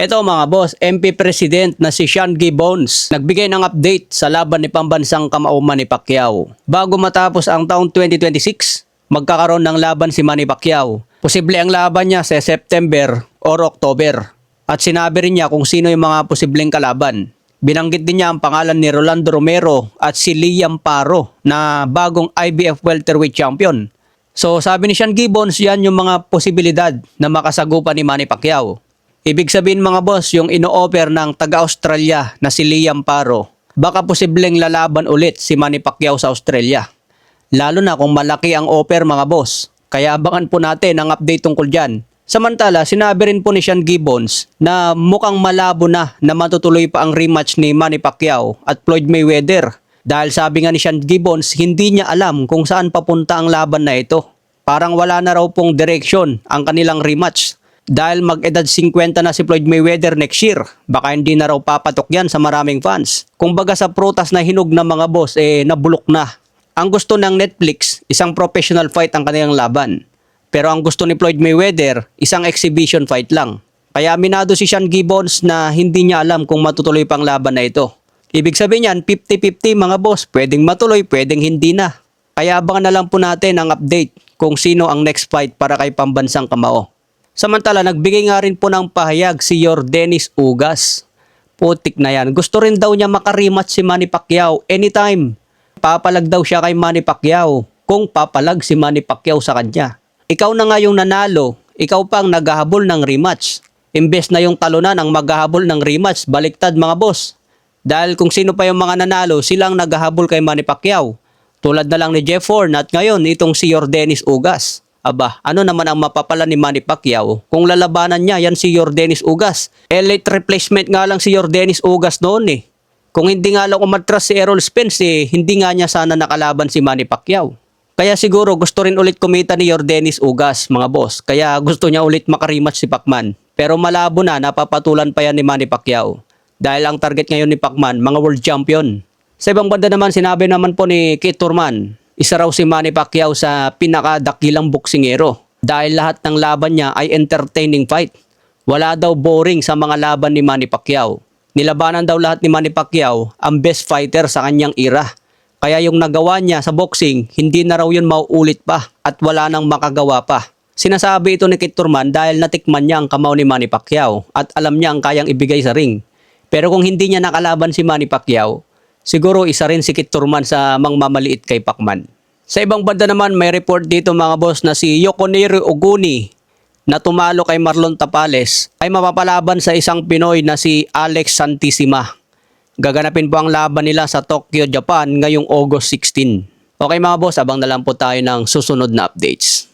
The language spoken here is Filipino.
Eto mga boss, MP President na si Sean Gibbons nagbigay ng update sa laban ni pambansang kamao Manny Pacquiao. Bago matapos ang taong 2026, magkakaroon ng laban si Manny Pacquiao. Posible ang laban niya sa September or October. At sinabi rin niya kung sino yung mga posibleng kalaban. Binanggit din niya ang pangalan ni Rolando Romero at si Liam Paro na bagong IBF welterweight champion. So sabi ni Sean Gibbons, yan yung mga posibilidad na makasagupan ni Manny Pacquiao. Ibig sabihin mga boss, yung ino-offer ng taga-Australia na si Liam Paro, baka posibleng lalaban ulit si Manny Pacquiao sa Australia. Lalo na kung malaki ang offer mga boss. Kaya abangan po natin ang update tungkol dyan. Samantala, sinabi rin po ni Sean Gibbons na mukhang malabo na matutuloy pa ang rematch ni Manny Pacquiao at Floyd Mayweather. Dahil sabi nga ni Sean Gibbons, hindi niya alam kung saan papunta ang laban na ito. Parang wala na raw pong direksyon ang kanilang rematch. Dahil mag-edad 50 na si Floyd Mayweather next year, baka hindi na raw papatok yan sa maraming fans. Kumbaga sa prutas na hinog ng mga boss, nabulok na. Ang gusto ng Netflix, isang professional fight ang kanilang laban. Pero ang gusto ni Floyd Mayweather, isang exhibition fight lang. Kaya aminado si Sean Gibbons na hindi niya alam kung matutuloy pang laban na ito. Ibig sabihin yan, 50-50 mga boss, pwedeng matuloy, pwedeng hindi na. Kaya abangan na lang po natin ang update kung sino ang next fight para kay pambansang kamao. Samantala, nagbigay nga rin po ng pahayag si Yordenis Ugas. Putik na yan. Gusto rin daw niya makarimatch si Manny Pacquiao anytime. Papalag daw siya kay Manny Pacquiao kung papalag si Manny Pacquiao sa kanya. Ikaw na nga yung nanalo, ikaw pang naghahabol ng rematch. Imbes na yung talunan ang maghahabol ng rematch, baliktad mga boss. Dahil kung sino pa yung mga nanalo, silang naghahabol kay Manny Pacquiao. Tulad na lang ni Jeff Horn at ngayon itong si Yordenis Ugas. Aba, ano naman ang mapapala ni Manny Pacquiao kung lalabanan niya yan si Yordenis Ugas? Late replacement nga lang si Yordenis Ugas noon eh. Kung hindi nga lang umatras si Errol Spence hindi nga niya sana nakalaban si Manny Pacquiao. Kaya siguro gusto rin ulit kumita ni Yordenis Ugas mga boss. Kaya gusto niya ulit makarimatch si Pacman. Pero malabo na napapatulan pa yan ni Manny Pacquiao. Dahil ang target ngayon ni Pacman, mga world champion. Sa ibang banda naman, sinabi naman po ni Keith Thurman, isa raw si Manny Pacquiao sa pinakadakilang boksingero dahil lahat ng laban niya ay entertaining fight. Wala daw boring sa mga laban ni Manny Pacquiao. Nilabanan daw lahat ni Manny Pacquiao ang best fighter sa kanyang era. Kaya yung nagawa niya sa boxing, hindi na raw yun mauulit pa at wala nang makagawa pa. Sinasabi ito ni Keith Thurman dahil natikman niya ang kamao ni Manny Pacquiao at alam niya ang kayang ibigay sa ring. Pero kung hindi niya nakalaban si Manny Pacquiao, siguro isa rin si Keith Thurman sa mangmamaliit kay Pacman. Sa ibang banda naman, may report dito mga boss na si Yokoniri Oguni na tumalo kay Marlon Tapales ay mapapalaban sa isang Pinoy na si Alex Santissima. Gaganapin po ang laban nila sa Tokyo, Japan ngayong August 16. Okay mga boss, abang na lang po tayo ng susunod na updates.